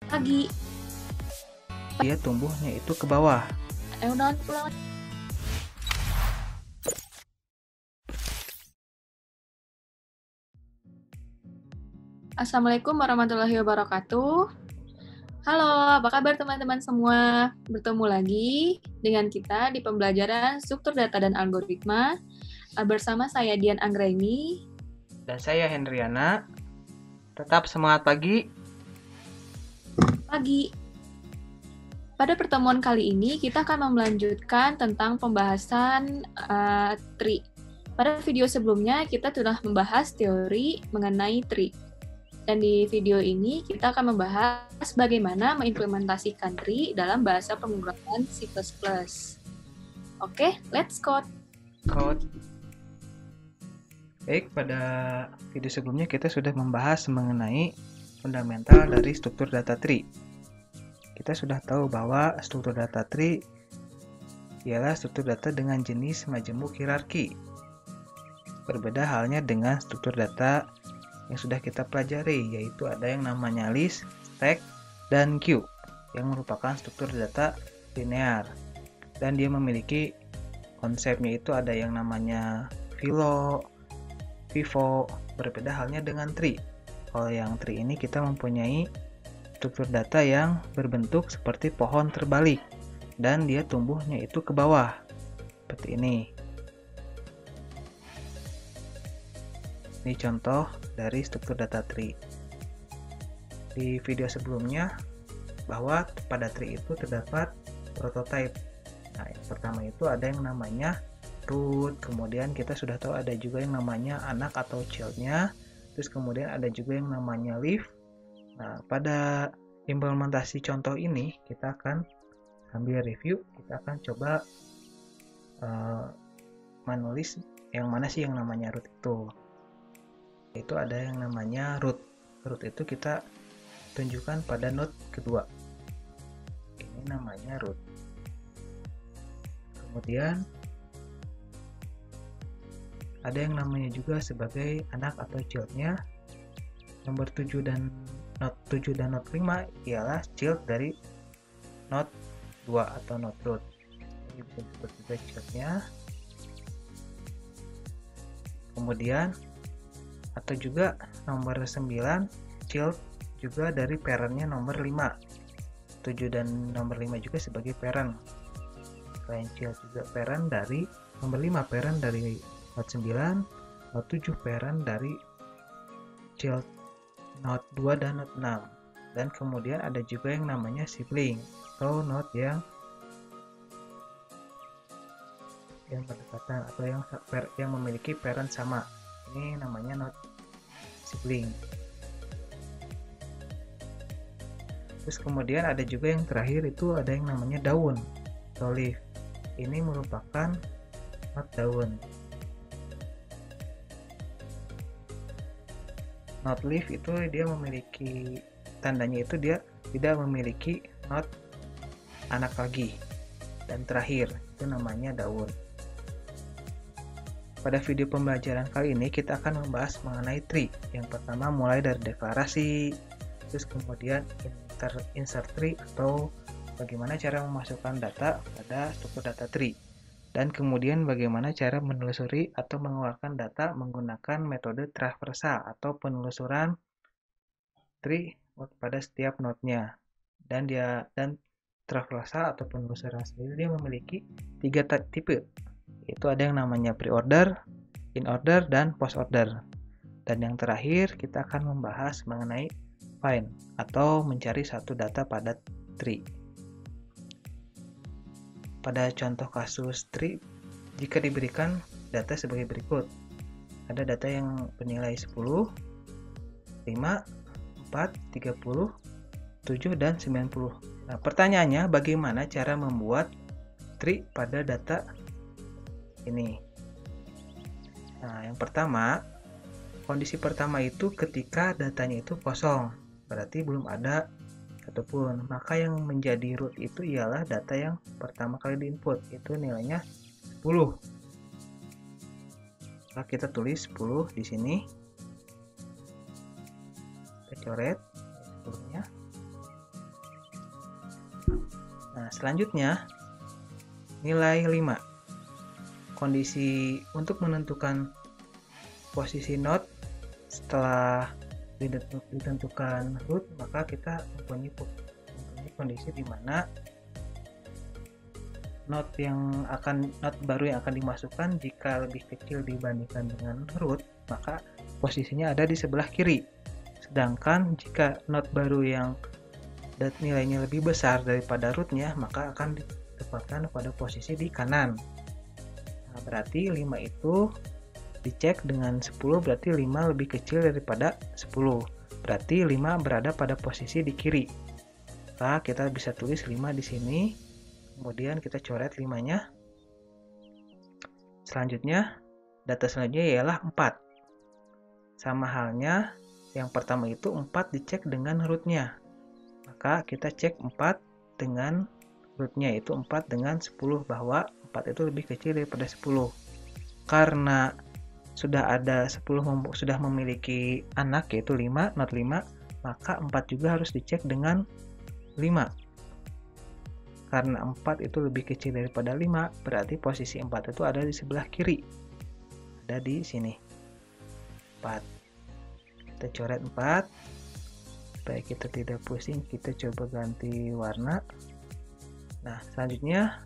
Pagi. Dia tumbuhnya itu ke bawah. Udah pulang. Assalamualaikum warahmatullahi wabarakatuh. Halo, apa kabar teman-teman semua? Bertemu lagi dengan kita di pembelajaran struktur data dan algoritma bersama saya Dian Anggraini. Dan saya Hendriana. Tetap semangat pagi. Pagi. Pada pertemuan kali ini kita akan melanjutkan tentang pembahasan tree. Pada video sebelumnya kita sudah membahas teori mengenai tree. Dan di video ini kita akan membahas bagaimana mengimplementasikan tree dalam bahasa pemrograman C++. Oke, let's code. Baik, pada video sebelumnya kita sudah membahas mengenai fundamental dari struktur data tree. Kita sudah tahu bahwa struktur data tree ialah struktur data dengan jenis majemuk hierarki. Berbeda halnya dengan struktur data yang sudah kita pelajari, yaitu ada yang namanya list, stack, dan queue, yang merupakan struktur data linear. Dan dia memiliki konsepnya itu ada yang namanya pivot, berbeda halnya dengan tree. Kalau yang tree ini kita mempunyai struktur data yang berbentuk seperti pohon terbalik, dan dia tumbuhnya itu ke bawah, seperti ini. Ini contoh dari struktur data tree. Di video sebelumnya, bahwa pada tree itu terdapat prototype. Nah, yang pertama itu ada yang namanya root, kemudian kita sudah tahu ada juga yang namanya anak atau child-nya, terus kemudian ada juga yang namanya leaf. Nah, pada implementasi contoh ini kita akan sambil review, kita akan coba menulis yang mana sih yang namanya root itu. Itu ada yang namanya root. Root itu kita tunjukkan pada node kedua. Ini namanya root. Kemudian ada yang namanya juga sebagai anak atau child-nya. Nomor 7 dan node 7 dan node 5 ialah child dari node 2 atau node root. Ini bisa disebut juga child-nya. Kemudian atau juga nomor 9 child juga dari parent-nya nomor 5. 7 dan nomor 5 juga sebagai parent. Selain child juga parent dari nomor 5 parent dari node 9, node 7 parent dari child node 2 dan node 6. Dan kemudian ada juga yang namanya sibling atau node yang berdekatan atau yang memiliki parent sama. Ini namanya node sibling. Terus kemudian ada juga yang terakhir itu ada yang namanya daun atau leaf. Ini merupakan node daun. Node leaf itu dia memiliki tandanya itu dia tidak memiliki node anak lagi. Dan terakhir itu namanya daun. Pada video pembelajaran kali ini kita akan membahas mengenai tree. Yang pertama mulai dari deklarasi, terus kemudian insert tree atau bagaimana cara memasukkan data pada struktur data tree. Dan kemudian bagaimana cara menelusuri atau mengeluarkan data menggunakan metode traversal atau penelusuran tree pada setiap node-nya. Dan traversal atau penelusuran sendiri dia memiliki 3 tipe. Itu ada yang namanya pre-order, in-order, dan post-order. Dan yang terakhir kita akan membahas mengenai find atau mencari satu data pada tree. Pada contoh kasus tree, jika diberikan data sebagai berikut. Ada data yang bernilai 10, 5, 4, 30, 7, dan 90. Nah, pertanyaannya bagaimana cara membuat tree pada data ini. Nah, yang pertama, kondisi pertama itu ketika datanya itu kosong, berarti belum ada satupun. Maka yang menjadi root itu ialah data yang pertama kali diinput, itu nilainya 10. Maka kita tulis 10 di sini. Kita coret 10-nya. Nah, selanjutnya nilai 5. Kondisi untuk menentukan posisi node setelah ditentukan root, maka kita mempunyai kondisi di mana node baru yang akan dimasukkan jika lebih kecil dibandingkan dengan root, maka posisinya ada di sebelah kiri. Sedangkan jika node baru yang nilainya lebih besar daripada rootnya, maka akan ditempatkan pada posisi di kanan. Nah, berarti 5 itu dicek dengan 10, berarti 5 lebih kecil daripada 10. Berarti 5 berada pada posisi di kiri. Maka kita bisa tulis 5 di sini. Kemudian kita coret 5-nya. Selanjutnya, data selanjutnya ialah 4. Sama halnya, yang pertama itu 4 dicek dengan rootnya. Maka kita cek 4 dengan rootnya, itu 4 dengan 10, bahwa 4 itu lebih kecil daripada 10. Karena sudah ada 10 sudah memiliki anak, yaitu 5, node 5, maka 4 juga harus dicek dengan 5. Karena 4 itu lebih kecil daripada 5, berarti posisi 4 itu ada di sebelah kiri. Ada di sini. 4. Kita coret 4. Supaya kita tidak pusing, kita coba ganti warna. Nah, selanjutnya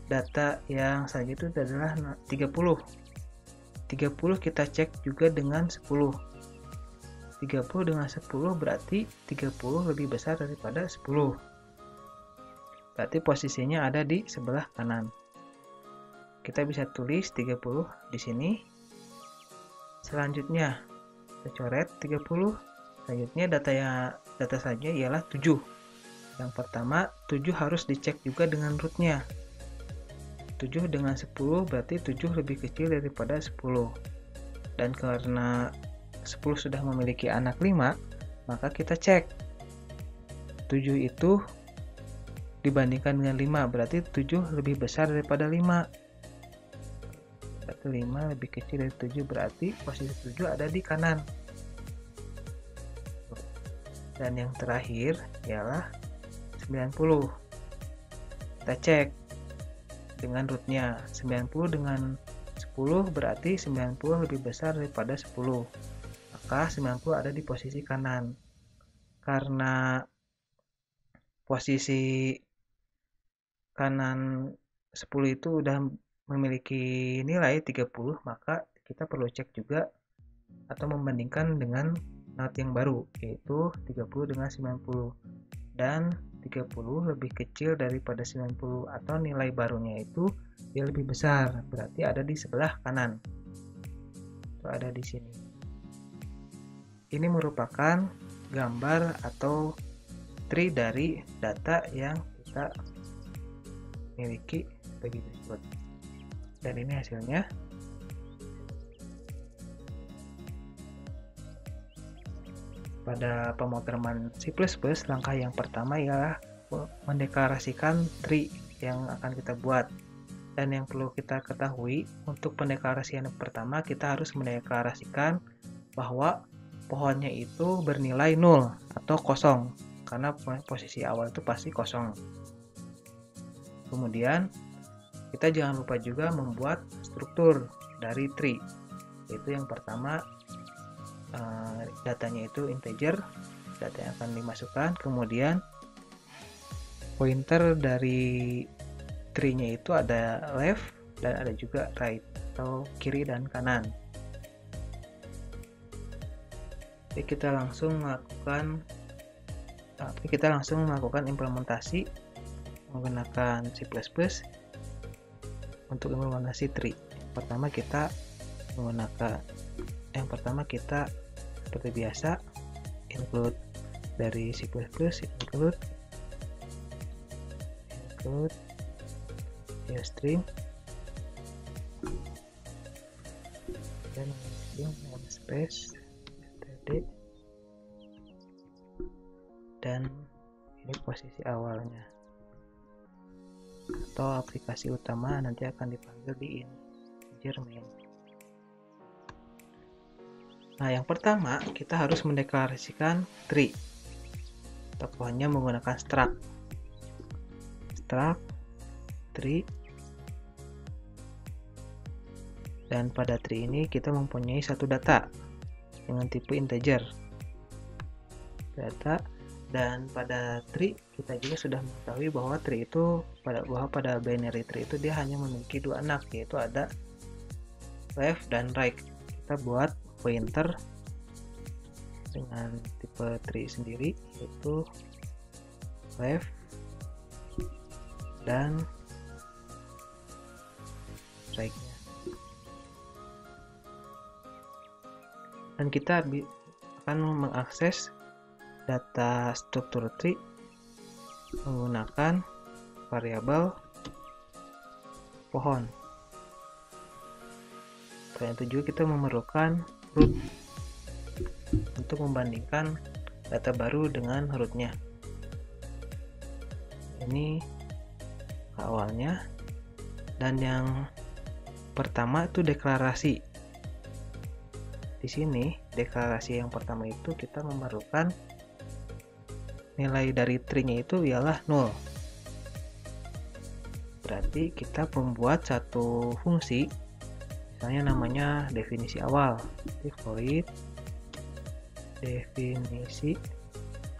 data yang selanjutnya itu adalah 30. 30 kita cek juga dengan 10. 30 dengan 10 berarti 30 lebih besar daripada 10. Berarti posisinya ada di sebelah kanan. Kita bisa tulis 30 di sini. Selanjutnya kita coret 30. Selanjutnya data selanjutnya ialah 7. Yang pertama, 7 harus dicek juga dengan rootnya. 7 dengan 10 berarti 7 lebih kecil daripada 10. Dan karena 10 sudah memiliki anak 5, maka kita cek 7 itu dibandingkan dengan 5, berarti 7 lebih besar daripada 5. Berarti 5 lebih kecil dari 7, berarti posisi 7 ada di kanan. Dan yang terakhir ialah 90. Kita cek dengan rootnya. 90 dengan 10 berarti 90 lebih besar daripada 10. Maka 90 ada di posisi kanan. Karena posisi kanan 10 itu udah memiliki nilai 30, maka kita perlu cek juga atau membandingkan dengan node yang baru, yaitu 30 dengan 90. Dan 30 lebih kecil daripada 90, atau nilai barunya itu dia lebih besar, berarti ada di sebelah kanan. Itu ada di sini. Ini merupakan gambar atau tree dari data yang kita miliki sebagai berikut. Dan ini hasilnya. Pada pemrograman C++, langkah yang pertama ialah mendeklarasikan tree yang akan kita buat. Dan yang perlu kita ketahui, untuk pendeklarasian yang pertama kita harus mendeklarasikan bahwa pohonnya itu bernilai 0 atau kosong, karena posisi awal itu pasti kosong. Kemudian kita jangan lupa juga membuat struktur dari tree, yaitu yang pertama datanya itu integer, data yang akan dimasukkan, kemudian pointer dari tree-nya itu ada left dan ada juga right atau kiri dan kanan. Oke, kita langsung melakukan implementasi menggunakan C++ untuk implementasi tree. Pertama kita seperti biasa include dari C++ include string dan space std, dan ini posisi awalnya, atau aplikasi utama nanti akan dipanggil di integer main. Nah, yang pertama kita harus mendeklarasikan tree atau pohonnya menggunakan struct. struct tree, dan pada tree ini kita mempunyai satu data dengan tipe integer data. Dan pada tree kita juga sudah mengetahui bahwa tree itu pada binary tree itu dia hanya memiliki dua anak, yaitu ada left dan right. Kita buat pointer dengan tipe tree sendiri, yaitu left dan right-nya. Dan kita akan mengakses data struktur tree menggunakan variabel pohon. Selain itu juga kita memerlukan root untuk membandingkan data baru dengan rootnya. Ini awalnya, dan yang pertama itu deklarasi. Di sini deklarasi yang pertama itu kita memerlukan nilai dari tree-nya itu ialah 0. Berarti kita membuat satu fungsi, misalnya namanya definisi awal, void definisi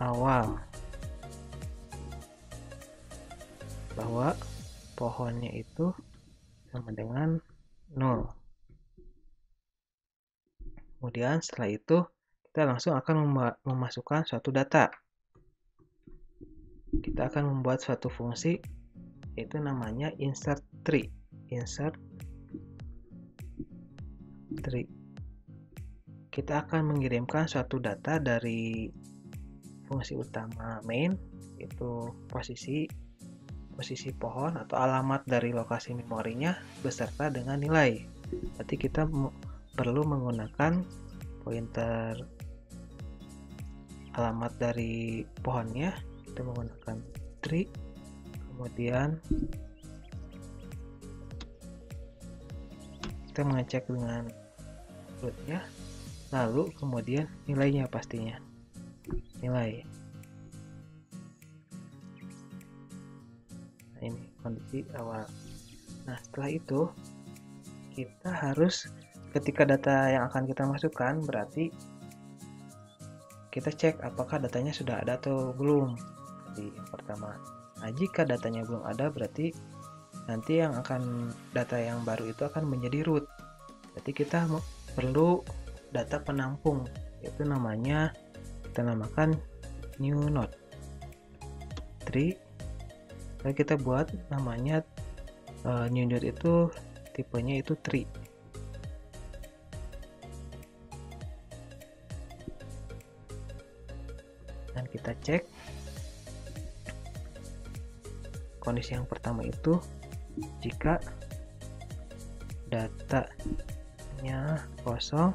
awal, bahwa pohonnya itu sama dengan 0. Kemudian setelah itu kita langsung akan memasukkan suatu data. Kita akan membuat suatu fungsi, yaitu namanya insert tree. Kita akan mengirimkan suatu data dari fungsi utama main, yaitu posisi pohon atau alamat dari lokasi memorinya beserta dengan nilai. Berarti kita perlu menggunakan pointer alamat dari pohonnya. Kita menggunakan tree, kemudian kita mengecek dengan rootnya, lalu kemudian nilainya, pastinya nilai. Nah, ini kondisi awal. Nah, setelah itu kita harus, ketika data yang akan kita masukkan, berarti kita cek apakah datanya sudah ada atau belum. Jadi yang pertama, nah jika datanya belum ada, berarti nanti data yang baru itu akan menjadi root. Berarti kita perlu data penampung, yaitu namanya kita namakan new node tree. Lalu kita buat namanya new node itu tipenya itu tree. Dan kita cek kondisi yang pertama itu, jika datanya kosong,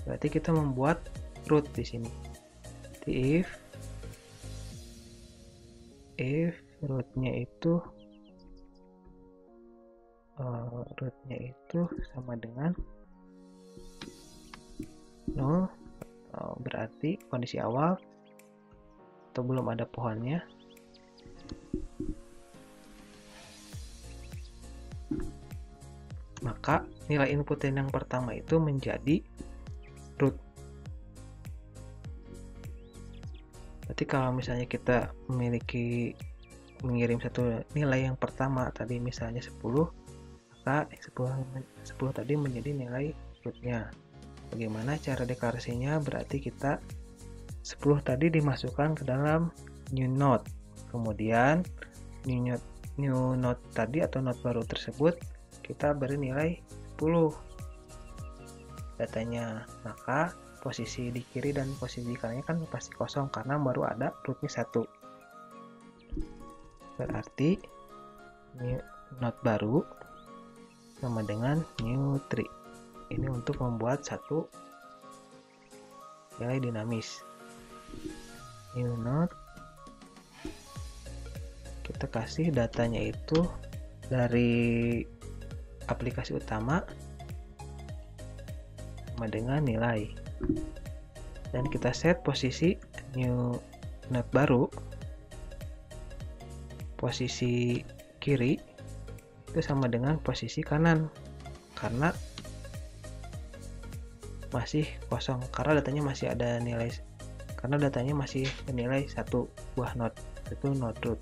berarti kita membuat root di sini. Jadi if rootnya itu sama dengan 0, berarti kondisi awal atau belum ada pohonnya. Maka nilai input yang pertama itu menjadi root. Berarti kalau misalnya kita mengirim satu nilai yang pertama tadi misalnya 10, maka 10 tadi menjadi nilai rootnya. Bagaimana cara deklarasinya? Berarti kita 10 tadi dimasukkan ke dalam new node. Kemudian new node tadi atau node baru tersebut kita beri nilai 10 datanya. Maka posisi di kiri dan posisi di kanannya kan pasti kosong karena baru ada rootnya 1. Berarti new node baru sama dengan new tree. Ini untuk membuat satu nilai dinamis. New node, kita kasih datanya itu dari aplikasi utama sama dengan nilai, dan kita set posisi new node baru posisi kiri itu sama dengan posisi kanan, karena masih kosong, karena datanya masih ada nilai, karena datanya masih bernilai 1 buah not, itu not root.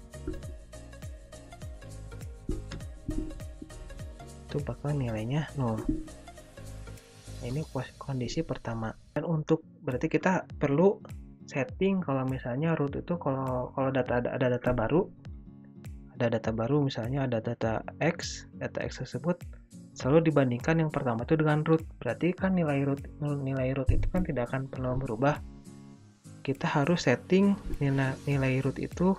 Itu bakal nilainya 0. Nah, ini kondisi pertama. Dan untuk berarti kita perlu setting kalau misalnya root itu kalau ada data baru, misalnya ada data X tersebut selalu dibandingkan yang pertama itu dengan root. Berarti kan nilai root itu kan tidak akan pernah berubah. Kita harus setting nilai root itu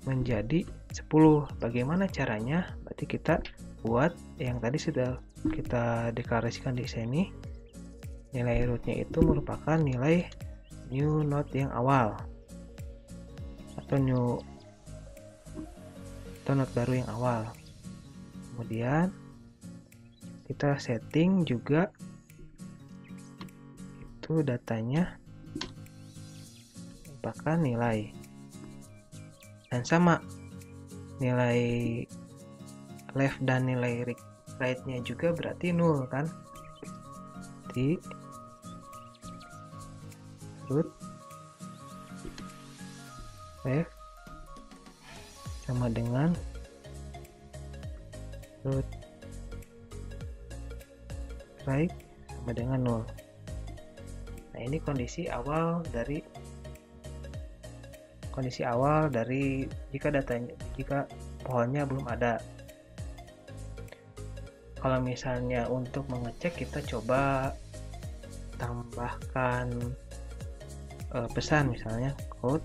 menjadi 10. Bagaimana caranya? Berarti kita buat yang tadi sudah kita deklarasikan di sini. Nilai rootnya itu merupakan nilai new node yang awal atau node baru yang awal. Kemudian kita setting juga itu datanya merupakan nilai, dan sama nilai left dan nilai right nya juga berarti 0 kan. Di root left sama dengan root right sama dengan 0. Nah, ini kondisi awal dari jika pohonnya belum ada. Kalau misalnya untuk mengecek, kita coba tambahkan pesan, misalnya code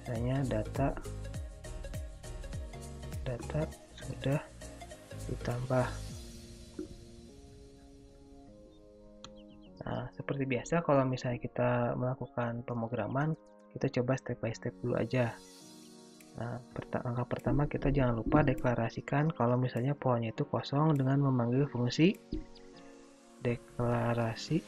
misalnya data sudah ditambah. Nah, seperti biasa kalau misalnya kita melakukan pemrograman, kita coba step by step dulu aja. Nah, langkah pertama kita jangan lupa deklarasikan kalau misalnya pohonnya itu kosong dengan memanggil fungsi deklarasi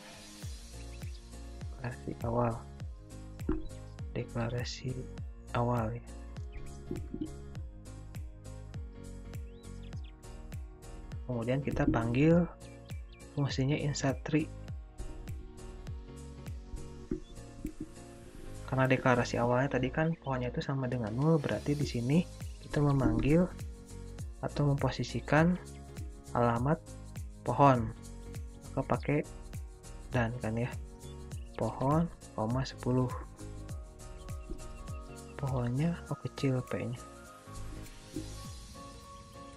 awal ya. Kemudian kita panggil fungsinya insert tree. Karena deklarasi awalnya tadi kan pohonnya itu sama dengan 0, berarti di sini kita memanggil atau memposisikan alamat pohon. Maka pakai dan kan ya. Pohon, 10. Pohonnya kecil P-nya.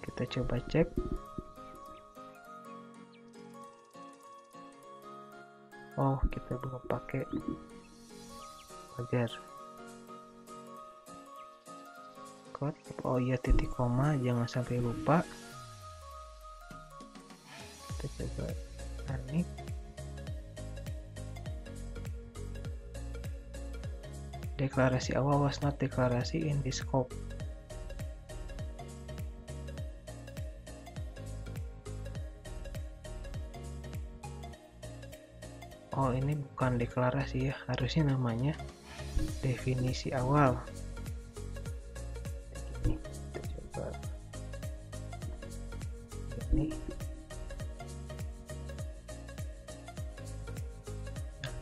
Kita coba cek. Oh, kita belum pakai pagar. Code. Oh iya, titik koma, jangan sampai lupa. Kita coba panik. Deklarasi awal was not deklarasi in this scope. Oh, ini bukan deklarasi ya, harusnya namanya definisi awal. Ini kita coba ini.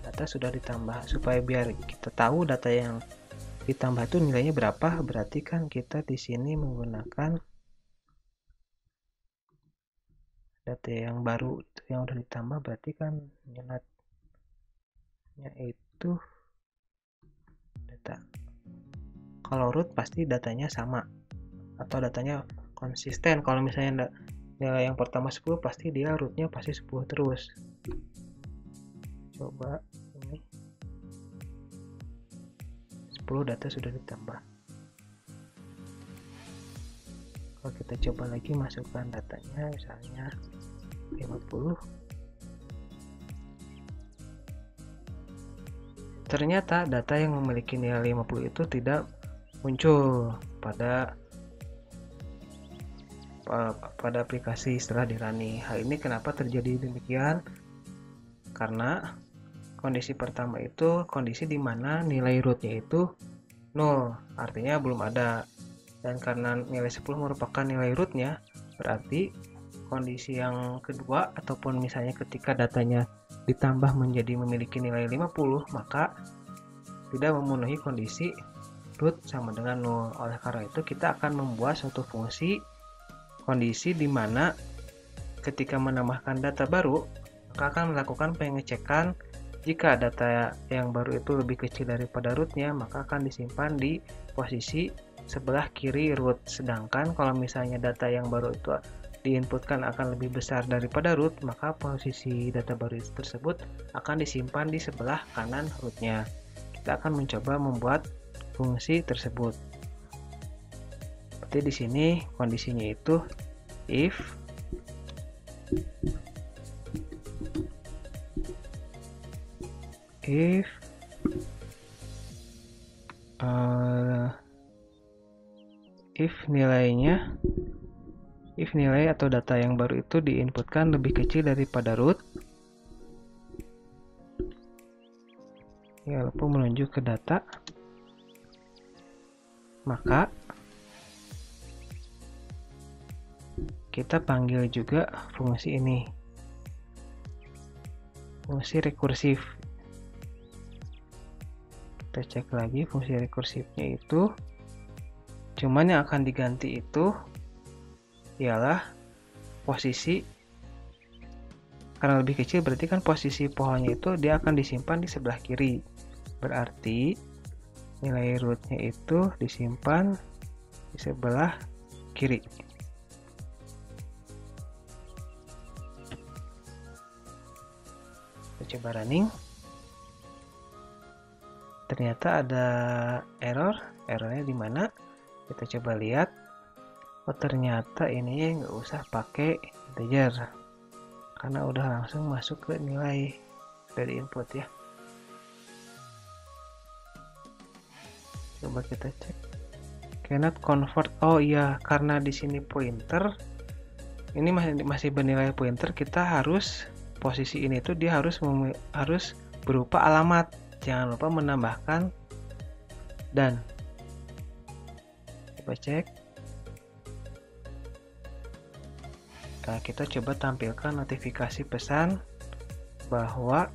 Data sudah ditambah, supaya biar kita tahu data yang ditambah itu nilainya berapa. Berarti kan kita di sini menggunakan data yang baru itu yang udah ditambah, berarti kan nilainya itu data. Kalau root pasti datanya sama atau datanya konsisten. Kalau misalnya nilai yang pertama 10, pasti dia rootnya pasti 10 terus. Coba ini 10 data sudah ditambah. Kalau kita coba lagi masukkan datanya, misalnya 50, ternyata data yang memiliki nilai 50 itu tidak muncul pada aplikasi setelah dirunning. Hal ini kenapa terjadi demikian? Karena kondisi pertama itu kondisi di mana nilai rootnya itu 0, artinya belum ada. Dan karena nilai 10 merupakan nilai rootnya, berarti kondisi yang kedua ataupun misalnya ketika datanya ditambah menjadi memiliki nilai 50, maka tidak memenuhi kondisi root sama dengan 0. Oleh karena itu kita akan membuat suatu fungsi kondisi di mana ketika menambahkan data baru, maka akan melakukan pengecekan. Jika data yang baru itu lebih kecil daripada rootnya, maka akan disimpan di posisi sebelah kiri root. Sedangkan kalau misalnya data yang baru itu diinputkan akan lebih besar daripada root, maka posisi data baru tersebut akan disimpan di sebelah kanan rootnya. Kita akan mencoba membuat fungsi tersebut. Seperti di sini kondisinya itu if if nilai atau data yang baru itu diinputkan lebih kecil daripada root, ya lupa menunjuk ke data, maka kita panggil juga fungsi ini, fungsi rekursif. Kita cek lagi fungsi rekursifnya itu, cuman yang akan diganti itu ialah posisi, karena lebih kecil berarti kan posisi pohonnya itu dia akan disimpan di sebelah kiri, berarti nilai rootnya itu disimpan di sebelah kiri. Kita coba running. Ternyata ada errornya di mana? Kita coba lihat. Oh, ternyata ini nggak usah pakai integer karena udah langsung masuk ke nilai dari input ya. Coba kita cek. Cannot convert. Oh iya, karena di sini pointer ini masih bernilai pointer, kita harus posisi ini tuh dia harus berupa alamat. Jangan lupa menambahkan dan. Coba cek. Nah, kita coba tampilkan notifikasi pesan bahwa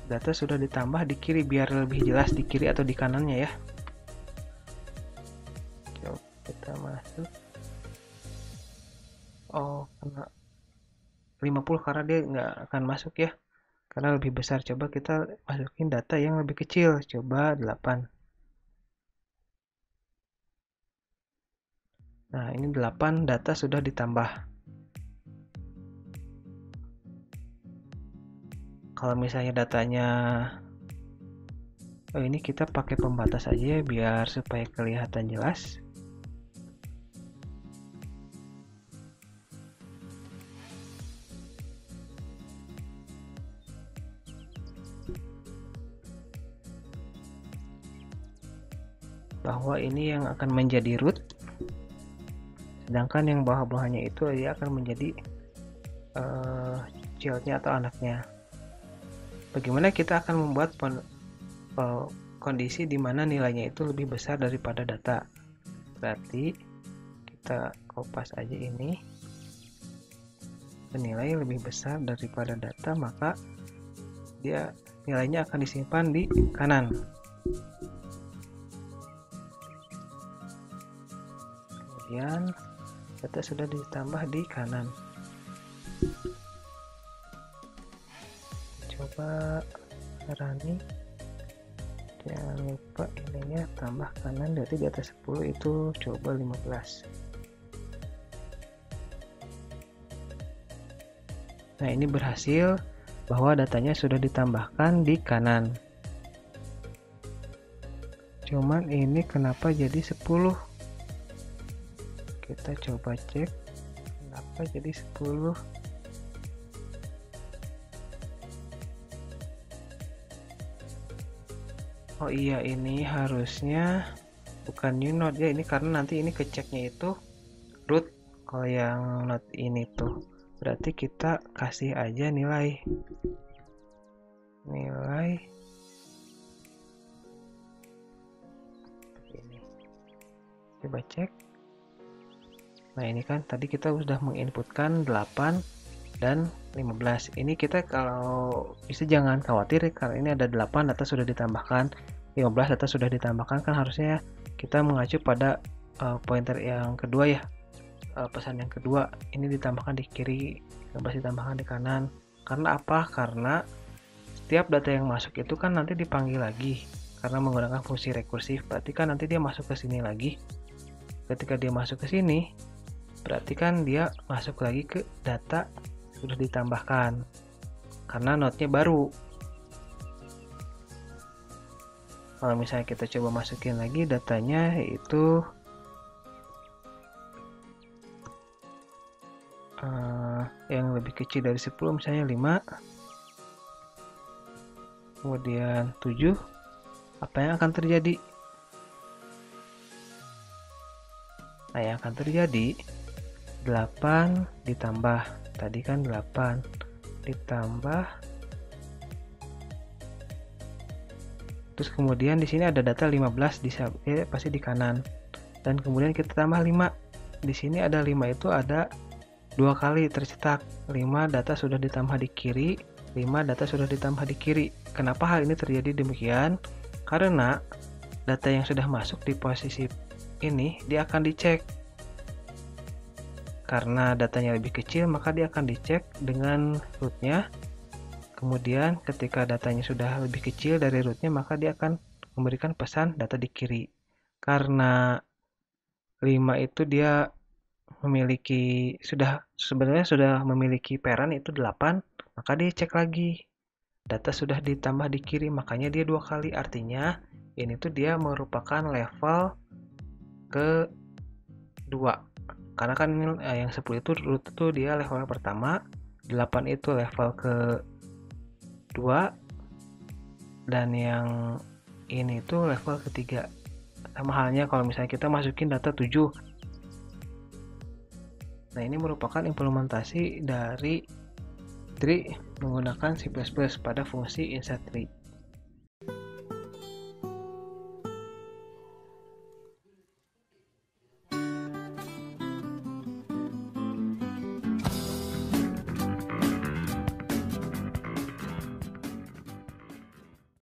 data sudah ditambah di kiri, biar lebih jelas di kiri atau di kanannya ya. Coba kita masuk. Oh, kena 50 karena dia nggak akan masuk ya, karena lebih besar. Coba kita masukin data yang lebih kecil, coba 8. Nah, ini 8 data sudah ditambah. Kalau misalnya datanya, oh ini kita pakai pembatas aja ya, biar supaya kelihatan jelas. Bahwa ini yang akan menjadi root, sedangkan yang bawah-bawahnya itu dia akan menjadi childnya atau anaknya. Bagaimana kita akan membuat kondisi di mana nilainya itu lebih besar daripada data? Berarti kita kopas aja ini, nilai lebih besar daripada data, maka dia nilainya akan disimpan di kanan. Kemudian data sudah ditambah di kanan. Coba running. Jangan lupa ininya tambah kanan, berarti di atas 10 itu coba 15. Nah, ini berhasil bahwa datanya sudah ditambahkan di kanan. Cuman ini kenapa jadi 10? Kita coba cek kenapa jadi 10. Oh iya, ini harusnya bukan new node ya, ini karena nanti ini keceknya itu root. Kalau yang node ini tuh berarti kita kasih aja nilai ini. Coba cek. Nah, ini kan tadi kita sudah menginputkan 8 dan 15. Ini kita kalau bisa jangan khawatir karena ini ada 8 data sudah ditambahkan, 15 data sudah ditambahkan, kan harusnya kita mengacu pada pointer yang kedua ya. Pesan yang kedua ini ditambahkan di kiri, 15 ditambahkan di kanan. Karena apa? Karena setiap data yang masuk itu kan nanti dipanggil lagi karena menggunakan fungsi rekursif. Berarti kan nanti dia masuk ke sini lagi. Ketika dia masuk ke sini, berarti kan dia masuk lagi ke data sudah ditambahkan karena node-nya baru. Kalau misalnya kita coba masukin lagi datanya, yaitu yang lebih kecil dari 10, misalnya 5, kemudian 7, apa yang akan terjadi? Nah, yang akan terjadi 8 ditambah, tadi kan 8 ditambah, terus kemudian di sini ada data 15 pasti di kanan, dan kemudian kita tambah 5. Di sini ada 5 itu ada 2 kali tercetak. 5 data sudah ditambah di kiri, 5 data sudah ditambah di kiri. Kenapa hal ini terjadi demikian? Karena data yang sudah masuk di posisi ini dia akan dicek. Karena datanya lebih kecil, maka dia akan dicek dengan rootnya. Kemudian ketika datanya sudah lebih kecil dari rootnya, maka dia akan memberikan pesan data di kiri. Karena 5 itu dia sebenarnya sudah memiliki parent itu 8, maka dia cek lagi. Data sudah ditambah di kiri, makanya dia 2 kali. Artinya ini tuh dia merupakan level ke-2. Karena kan yang 10 itu root itu dia level pertama, 8 itu level ke-2, dan yang ini tuh level ketiga. Sama halnya kalau misalnya kita masukin data 7. Nah, ini merupakan implementasi dari tree menggunakan C++ pada fungsi insert tree.